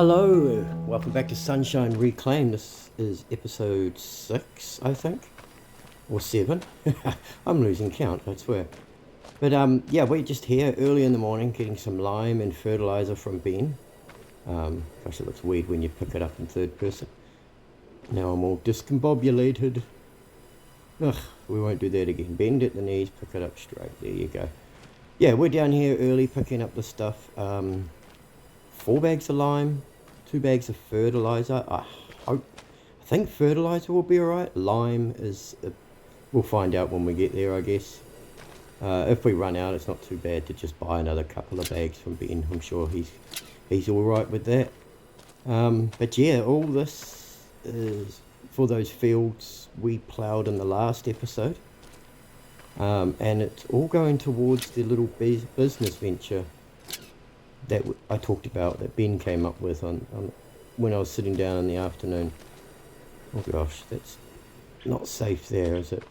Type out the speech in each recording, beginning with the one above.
Hello, welcome back to Sunshine Reclaim. This is episode 6, I think, or 7. I'm losing count, I swear. But yeah, we're just here early in the morning getting some lime and fertilizer from Ben. Gosh, it looks weird when you pick it up in third person. Now I'm all discombobulated. Ugh, we won't do that again. Bend at the knees, pick it up straight. There you go. Yeah, we're down here early picking up the stuff. 4 bags of lime, 2 bags of fertilizer. I think fertilizer will be alright. Lime is, we'll find out when we get there, I guess. If we run out, it's not too bad to just buy another couple of bags from Ben. I'm sure he's alright with that. But yeah, all this is for those fields we ploughed in the last episode. And it's all going towards the little business venture that I talked about, that Ben came up with on when I was sitting down in the afternoon. Oh gosh, that's not safe there, is it?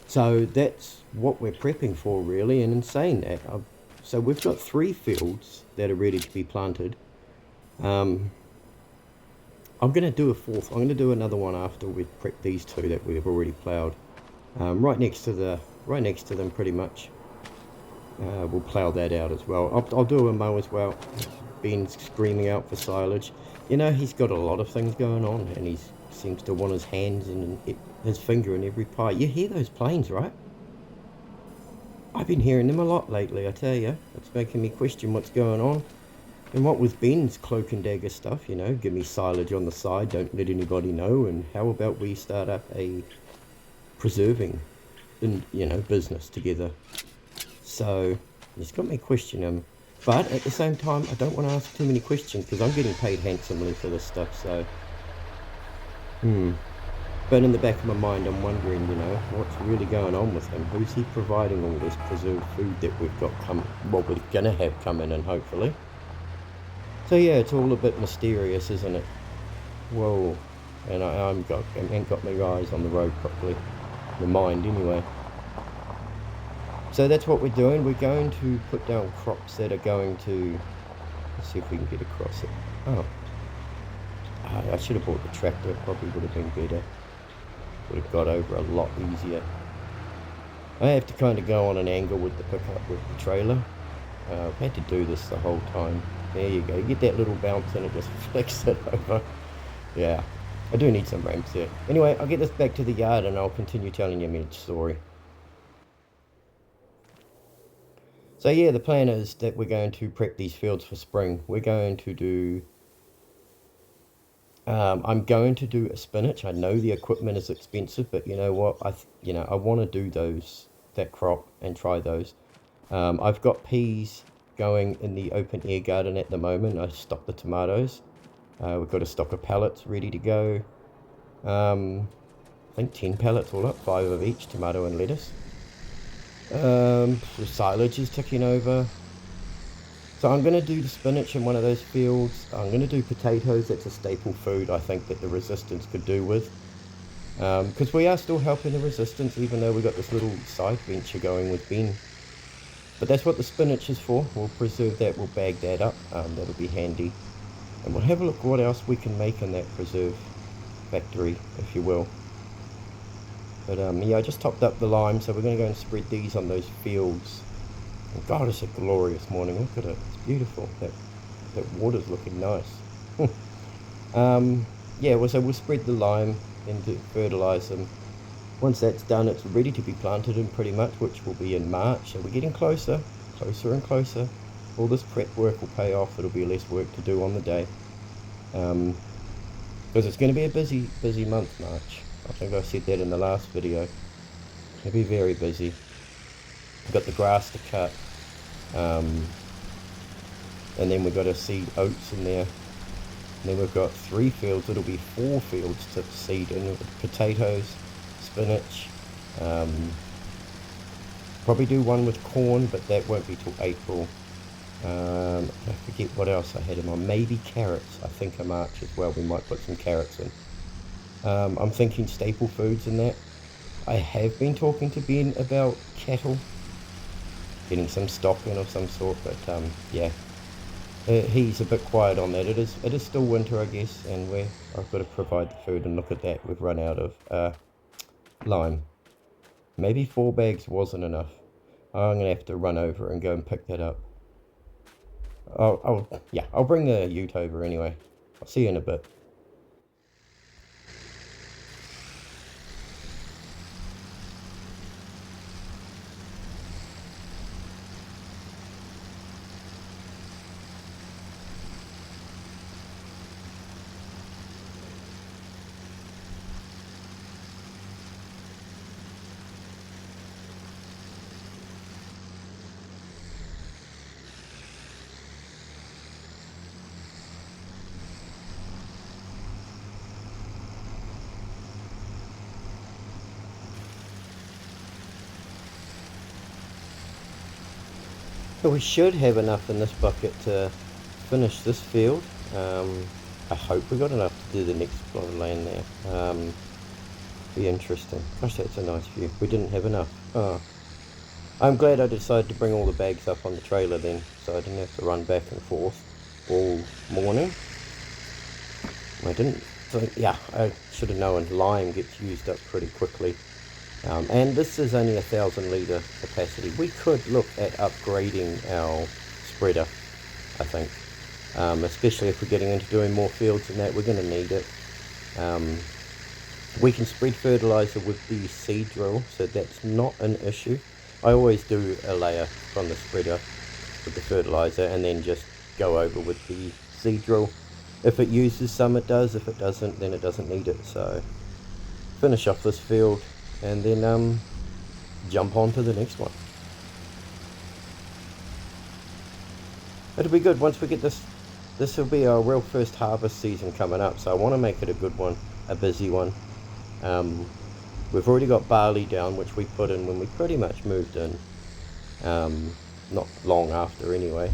So that's what we're prepping for, really. And in saying that, so we've got 3 fields that are ready to be planted. I'm going to do a 4th. I'm going to do another one after we've prepped these 2 that we've already ploughed. Right next to them, pretty much. We'll plough that out as well. I'll do a mow as well. Ben's screaming out for silage. You know, he's got a lot of things going on, and he seems to want his hands and his finger in every pie. You hear those planes, right? I've been hearing them a lot lately, I tell you. It's making me question what's going on. And what with Ben's cloak and dagger stuff, you know, give me silage on the side, don't let anybody know. And how about we start up a preserving, business together? So it's got me questioning, but at the same time, I don't want to ask too many questions because I'm getting paid handsomely for this stuff. So, But in the back of my mind, I'm wondering, what's really going on with him? Who's he providing all this preserved food that we've got we're gonna have coming in, hopefully. So yeah, it's all a bit mysterious, isn't it? Whoa, and I haven't got my eyes on the road properly, the mind anyway. So that's what we're doing. We're going to put down crops that are going to... Let's see if we can get across it. Oh. I should have bought the tractor. It probably would have been better. Would have got over a lot easier. I have to kind of go on an angle with the pickup with the trailer. I've had to do this the whole time. There you go. You get that little bounce and it just flicks it over. Yeah. I do need some ramps there. Anyway, I'll get this back to the yard and I'll continue telling you my story. So yeah, the plan is that we're going to prep these fields for spring. We're going to do... I'm going to do a spinach. I know the equipment is expensive, but you know what? I want to do that crop and try those. I've got peas going in the open air garden at the moment. I stocked the tomatoes. We've got a stock of pallets ready to go. I think 10 pallets all up, 5 of each, tomato and lettuce. The silage is ticking over. So I'm going to do the spinach in one of those fields. I'm going to do potatoes. That's a staple food I think that the resistance could do with. Because we are still helping the resistance, even though we've got this little side venture going with Ben. But that's what the spinach is for. We'll preserve that, we'll bag that up. That'll be handy. And we'll have a look what else we can make in that preserve factory, if you will. But yeah, I just topped up the lime, so we're going to go and spread these on those fields. And God, it's a glorious morning. Look at it. It's beautiful. That water's looking nice. Yeah, so we'll spread the lime and fertilise them. Once that's done, it's ready to be planted in pretty much, which will be in March. So we're getting closer and closer. All this prep work will pay off. It'll be less work to do on the day. Because it's going to be a busy month, March. I think I said that in the last video. It'll be very busy. We've got the grass to cut. And then we've got to seed oats in there. And then we've got 3 fields. It'll be 4 fields to seed in with potatoes, spinach. Probably do one with corn, but that won't be till April. I forget what else I had in mind. Maybe carrots, I think, in March as well. We might put some carrots in. I'm thinking staple foods in that. I have been talking to Ben about cattle, getting some stock in of some sort, but yeah, He's a bit quiet on that. It is still winter, I guess, and I've got to provide the food, and look at that, we've run out of lime. Maybe 4 bags wasn't enough. I'm gonna have to run over and go and pick that up. I'll bring the ute over anyway. I'll see you in a bit. So we should have enough in this bucket to finish this field. I hope we got enough to do the next plot of land there. Be interesting. Gosh, that's a nice view. We didn't have enough. Oh. I'm glad I decided to bring all the bags up on the trailer then, so I didn't have to run back and forth all morning. I didn't. So yeah, I should have known lime gets used up pretty quickly. And this is only 1,000 litre capacity. We could look at upgrading our spreader, I think. Especially if we're getting into doing more fields and that, we're going to need it. We can spread fertilizer with the seed drill, so that's not an issue. I always do a layer from the spreader with the fertilizer and then just go over with the seed drill. If it uses some, it does. If it doesn't, then it doesn't need it. So finish off this field and then jump on to the next one. It'll be good once we get this. This will be our real first harvest season coming up, so I want to make it a good one, a busy one. We've already got barley down, which we put in when we pretty much moved in, not long after anyway.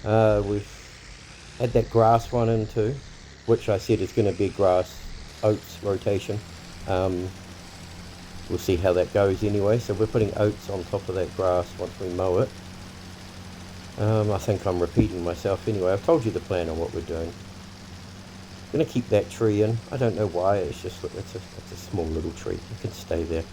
We've had that grass one in too, which I said is going to be grass oats rotation. We'll see how that goes anyway. So we're putting oats on top of that grass once we mow it. I think I'm repeating myself anyway. I've told you the plan on what we're doing. I'm going to keep that tree in. I don't know why. It's just it's a small little tree. It can stay there.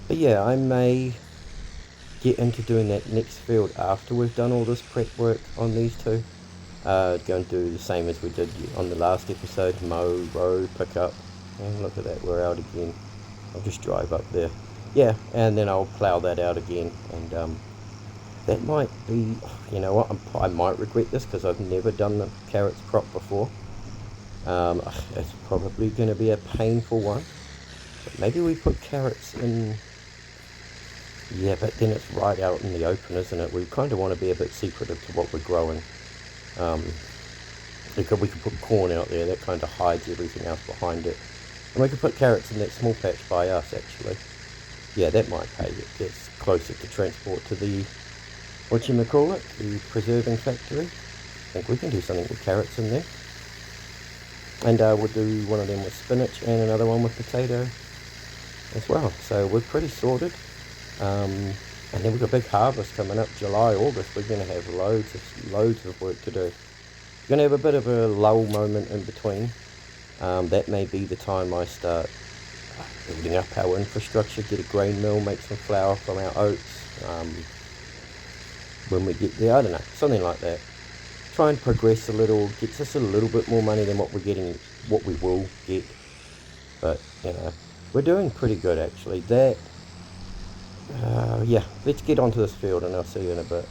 But yeah, I may get into doing that next field after we've done all this prep work on these two. Go and do the same as we did on the last episode. Mow, row, pick up. And look at that, we're out again. I'll just drive up there. Yeah, and then I'll plough that out again. And that might be, you know what, I might regret this because I've never done the carrots crop before. It's probably going to be a painful one. But maybe we put carrots in. Yeah, but then it's right out in the open, isn't it? We kind of want to be a bit secretive to what we're growing. We could put corn out there, that kind of hides everything else behind it. And we could put carrots in that small patch by us, actually. Yeah, that might pay. It gets closer to transport to the, whatchamacallit, the preserving factory. I think we can do something with carrots in there. And we'll do one of them with spinach and another one with potato as well. So we're pretty sorted. And then we've got a big harvest coming up, July, August. We're going to have loads of work to do. We're going to have a bit of a lull moment in between. That may be the time I start building up our infrastructure, get a grain mill, make some flour from our oats. When we get there, I don't know, something like that. Try and progress a little, gets us a little bit more money than what we will get. But, you know, we're doing pretty good actually. Yeah, let's get onto this field and I'll see you in a bit.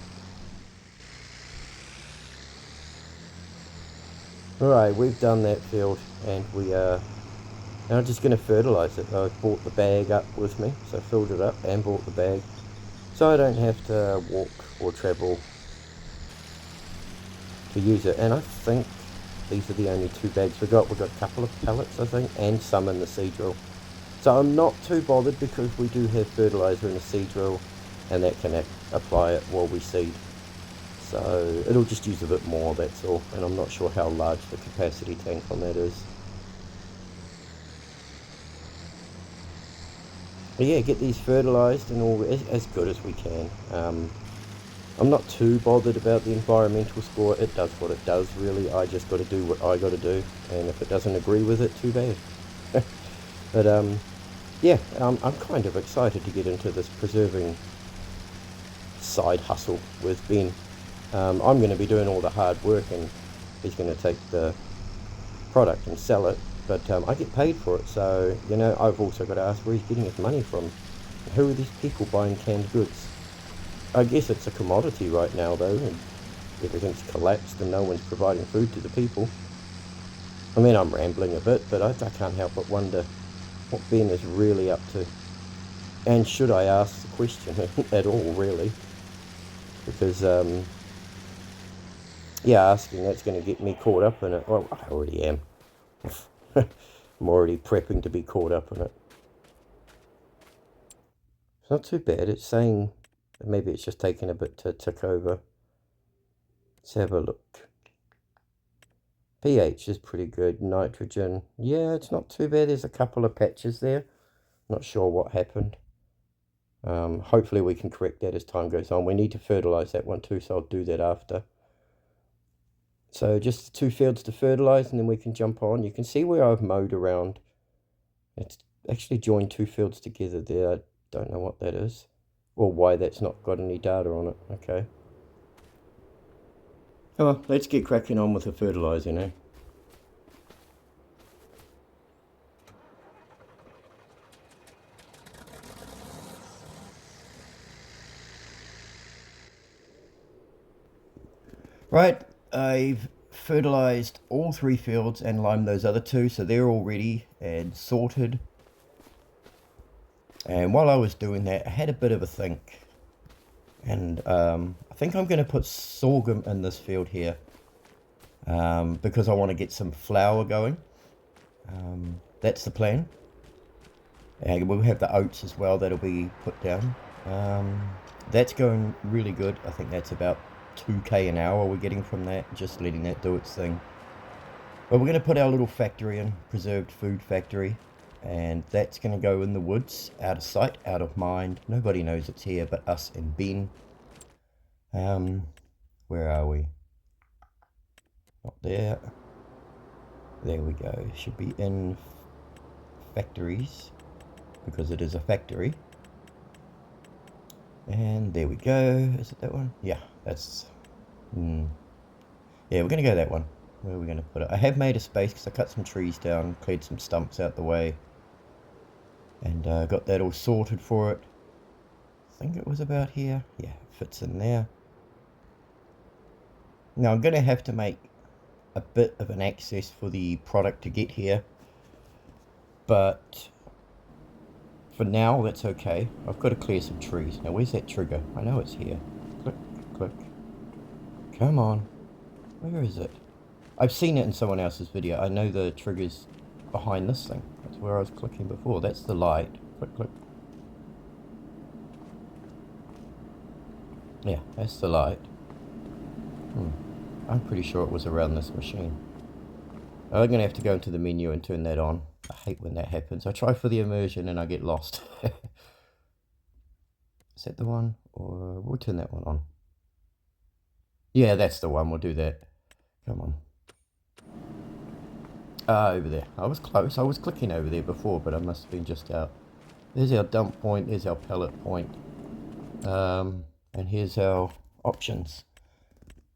Alright, we've done that field and we are now just going to fertilise it. I brought the bag up with me, so I filled it up and brought the bag. So I don't have to walk or travel to use it. And I think these are the only 2 bags we got. We've got a couple of pellets, I think, and some in the seed drill. So I'm not too bothered because we do have fertilizer in the seed drill and that can apply it while we seed. So it'll just use a bit more, that's all. And I'm not sure how large the capacity tank on that is. But yeah, get these fertilised and all as good as we can. I'm not too bothered about the environmental score. It does what it does, really. I just got to do what I got to do, and if it doesn't agree with it, too bad. But yeah, I'm kind of excited to get into this preserving side hustle with Ben. I'm going to be doing all the hard work, and he's going to take the product and sell it. But I get paid for it, so you know I've also got to ask where he's getting his money from. Who are these people buying canned goods? I guess it's a commodity right now, though, and everything's collapsed and no one's providing food to the people. I mean, I'm rambling a bit, but I can't help but wonder what Ben is really up to. And should I ask the question at all, really? Because, yeah, asking that's going to get me caught up in it. Well, I already am. I'm already prepping to be caught up in it. It's not too bad. It's saying that maybe it's just taking a bit to tick over. Let's have a look. pH is pretty good. Nitrogen, yeah, it's not too bad. There's a couple of patches there. Not sure what happened. Hopefully we can correct that as time goes on. We need to fertilise that one too, so I'll do that after. So just 2 fields to fertilise, and then we can jump on. You can see where I've mowed around. It's actually joined 2 fields together there. I don't know what that is, or why that's not got any data on it. Okay. Oh, well, let's get cracking on with the fertilising, eh? Right, I've fertilised all 3 fields and limed those other 2, so they're all ready and sorted. And while I was doing that, I had a bit of a think. And I think I'm going to put sorghum in this field here because I want to get some flour going. That's the plan. And we'll have the oats as well that'll be put down. That's going really good. I think that's about 2k an hour we're getting from that, just letting that do its thing. But we're going to put our little factory in, preserved food factory, and that's going to go in the woods, out of sight, out of mind. Nobody knows it's here but us and Ben. Where are we? Not there. There we go. Should be in factories, because it is a factory. And there we go. Is it that one? Yeah, that's... Yeah, we're going to go that one. Where are we going to put it? I have made a space because I cut some trees down, cleared some stumps out the way, and got that all sorted for it. I think it was about here. Yeah, it fits in there. Now I'm going to have to make a bit of an access for the product to get here, but for now that's okay. I've got to clear some trees. Now where's that trigger? I know it's here. Click, click. Come on. Where is it? I've seen it in someone else's video. I know the trigger's behind this thing. That's where I was clicking before. That's the light. Click, click. Yeah, that's the light. I'm pretty sure it was around this machine. I'm going to have to go into the menu and turn that on. I hate when that happens. I try for the immersion and I get lost. Is that the one? Or we'll turn that one on. Yeah, that's the one. We'll do that. Come on. Over there. I was close. I was clicking over there before, but I must have been just out. There's our dump point. There's our pellet point. And here's our options.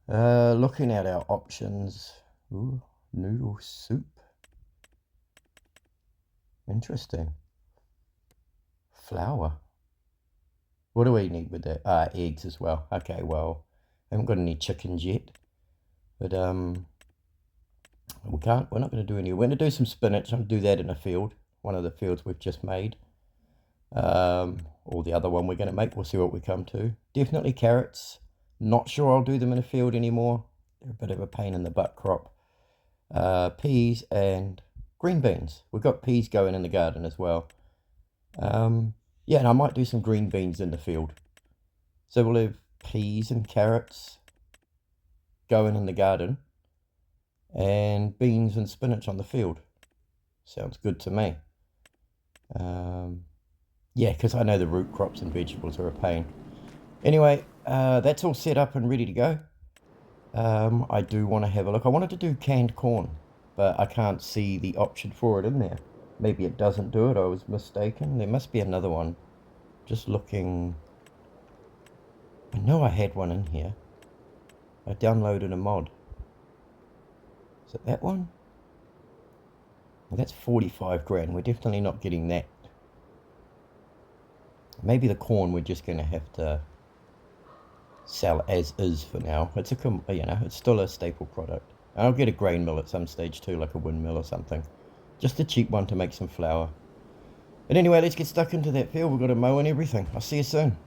Looking at our options. Ooh, noodle soup. Interesting. Flour. What do we need with that? Eggs as well. Okay, well, I haven't got any chickens yet. But we're not going to do any. We're going to do some spinach. I'm going to do that in a field. One of the fields we've just made. Or the other one we're going to make. We'll see what we come to. Definitely carrots. Not sure I'll do them in a field anymore. They're a bit of a pain in the butt crop. Peas and green beans. We've got peas going in the garden as well. Yeah, and I might do some green beans in the field. So we'll have peas and carrots going in the garden, and beans and spinach on the field. Sounds good to me. Yeah, because I know the root crops and vegetables are a pain. Anyway, that's all set up and ready to go. I do want to have a look. I wanted to do canned corn, but I can't see the option for it in there. Maybe it doesn't do it. I was mistaken. There must be another one. Just looking. I know I had one in here. I downloaded a mod. Is it that one? Well, that's 45 grand. We're definitely not getting that. Maybe the corn we're just going to have to sell as is for now. It's it's still a staple product. And I'll get a grain mill at some stage too, like a windmill or something. Just a cheap one to make some flour. But anyway, let's get stuck into that field. We've got to mow and everything. I'll see you soon.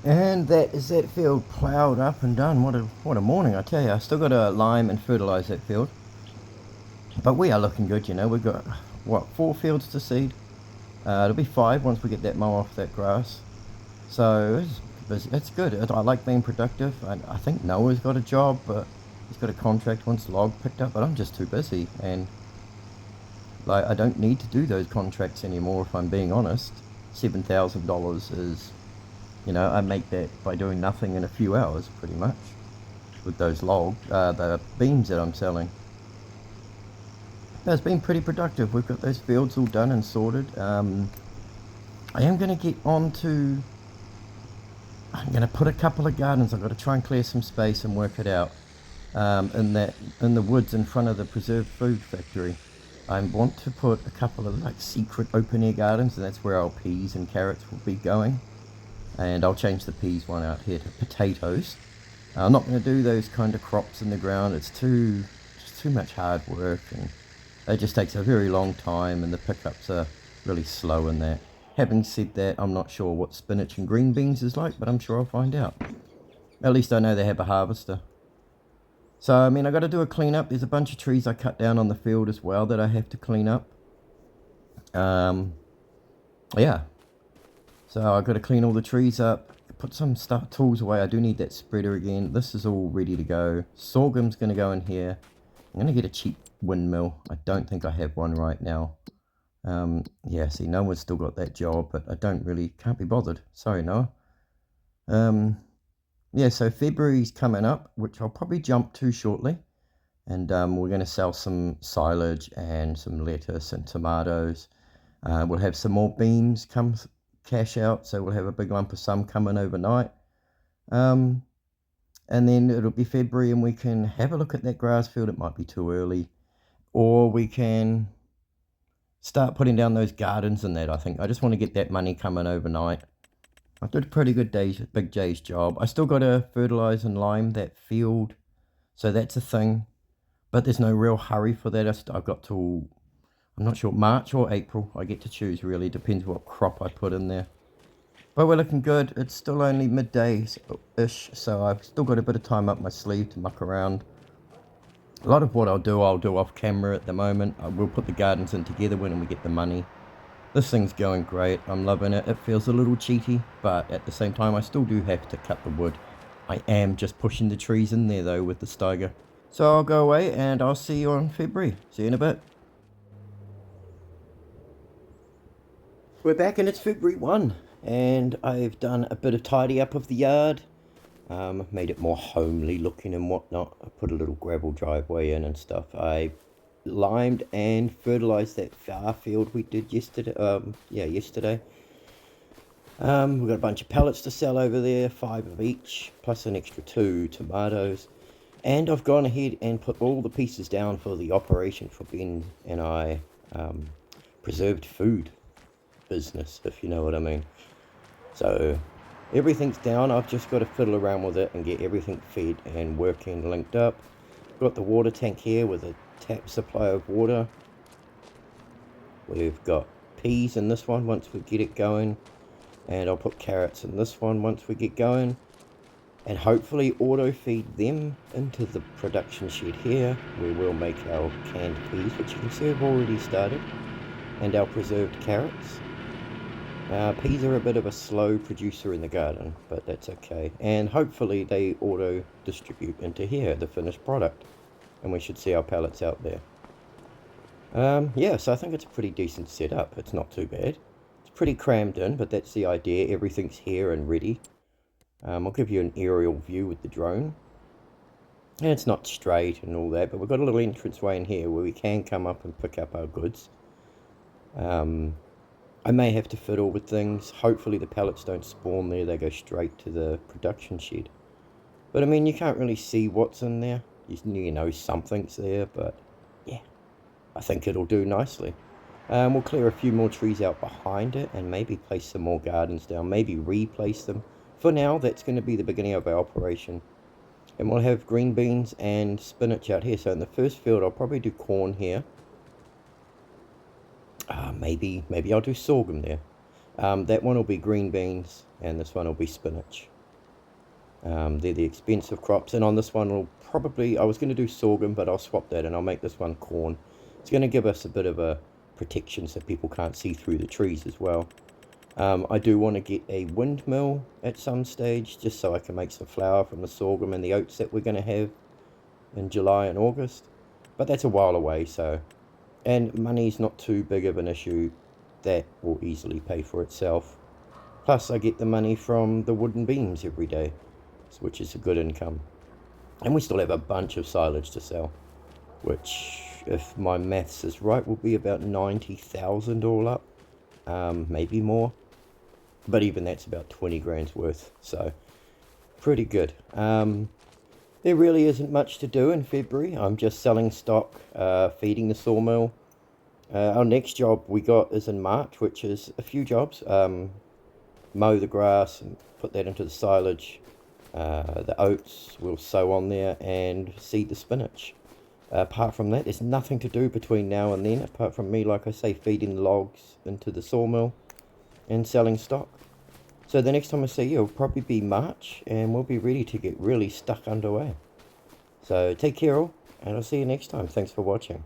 And that is that field ploughed up and done. What a morning, I tell you. I still got to lime and fertilise that field. But we are looking good, you know. We've got, what, 4 fields to seed? It'll be 5 once we get that mow off that grass. So it's good. I like being productive. I think Noah's got a job, but he's got a contract once the log picked up. But I'm just too busy. And like, I don't need to do those contracts anymore, if I'm being honest. $7,000 is... You know, I make that by doing nothing in a few hours, pretty much, with those the beans that I'm selling. It's been pretty productive. We've got those fields all done and sorted. I am going to get on to... I'm going to put a couple of gardens. I've got to try and clear some space and work it out. In the woods in front of the preserved food factory. I want to put a couple of like secret open air gardens, and that's where our peas and carrots will be going. And I'll change the peas one out here to potatoes. I'm not going to do those kind of crops in the ground. It's too much hard work, and it just takes a very long time, and the pickups are really slow in that. Having said that, I'm not sure what spinach and green beans is like, but I'm sure I'll find out. At least I know they have a harvester. So, I mean, I got to do a clean up. There's a bunch of trees I cut down on the field as well that I have to clean up. Yeah. So I've got to clean all the trees up, put some tools away. I do need that spreader again. This is all ready to go. Sorghum's going to go in here. I'm going to get a cheap windmill. I don't think I have one right now. Yeah, see, Noah's still got that job, but I can't be bothered. Sorry, Noah. Yeah, so February's coming up, which I'll probably jump to shortly. And we're going to sell some silage and some lettuce and tomatoes. We'll have some more beans come cash out, so we'll have a big lump of some coming overnight. And then it'll be February and we can have a look at that grass field. It might be too early. Or we can start putting down those gardens and that, I think. I just want to get that money coming overnight. I did a pretty good Big J's job. I still got to fertilize and lime that field, so that's a thing. But there's no real hurry for that. I've got till, I'm not sure, March or April. I get to choose, really. Depends what crop I put in there. But we're looking good. It's still only midday-ish, so I've still got a bit of time up my sleeve to muck around. A lot of what I'll do off camera at the moment. I will put the gardens in together when we get the money. This thing's going great. I'm loving it. It feels a little cheaty, but at the same time, I still do have to cut the wood. I am just pushing the trees in there, though, with the Steiger. So I'll go away, and I'll see you on February. See you in a bit. We're back, and it's February 1, and I've done a bit of tidy up of the yard. Made it more homely looking and whatnot. I put a little gravel driveway in and stuff. I limed and fertilized that far field we did yesterday. Yesterday. We've got a bunch of pallets to sell over there, 5 of each, plus an extra 2 tomatoes. And I've gone ahead and put all the pieces down for the operation for Ben and I, preserved food business, if you know what I mean. So everything's down. I've just got to fiddle around with it and get everything fed and working, linked up. Got the water tank here with a tap supply of water. We've got peas in this one once we get it going, and I'll put carrots in this one once we get going, and hopefully auto feed them into the production shed here, where we'll make our canned peas, which you can see I've already started, and our preserved carrots. Peas are a bit of a slow producer in the garden, but that's okay, and hopefully they auto distribute into here, the finished product, and we should see our pallets out there. Yeah, so I think it's a pretty decent setup. It's not too bad. It's pretty crammed in, but that's the idea. Everything's here and ready. I'll give you an aerial view with the drone. And it's not straight and all that, but we've got a little entranceway in here where we can come up and pick up our goods. I may have to fiddle with things. Hopefully the pallets don't spawn there. They go straight to the production shed. But I mean, you can't really see what's in there. You know something's there, but yeah, I think it'll do nicely. We'll clear a few more trees out behind it and maybe place some more gardens down, maybe replace them. For now, that's going to be the beginning of our operation. And we'll have green beans and spinach out here. So in the first field, I'll probably do corn here. Maybe I'll do sorghum there. That one will be green beans and this one will be spinach. They're the expensive crops, and on this one I was going to do sorghum, but I'll swap that and I'll make this one corn. It's going to give us a bit of a protection so people can't see through the trees as well. I do want to get a windmill at some stage, just so I can make some flour from the sorghum and the oats that we're going to have in July and August, but that's a while away, so, and money's not too big of an issue. That will easily pay for itself. Plus I get the money from the wooden beams every day, which is a good income. And we still have a bunch of silage to sell, which if my maths is right, will be about 90,000 all up, maybe more. But even that's about 20 grand's worth, so pretty good. There really isn't much to do in February. I'm just selling stock, feeding the sawmill. Our next job we got is in March, which is a few jobs. Mow the grass and put that into the silage. The oats we'll sow on there, and seed the spinach. Apart from that, there's nothing to do between now and then, apart from me, like I say, feeding logs into the sawmill and selling stock. So the next time I see you will probably be March, and we'll be ready to get really stuck underway. So take care all, and I'll see you next time. Thanks for watching.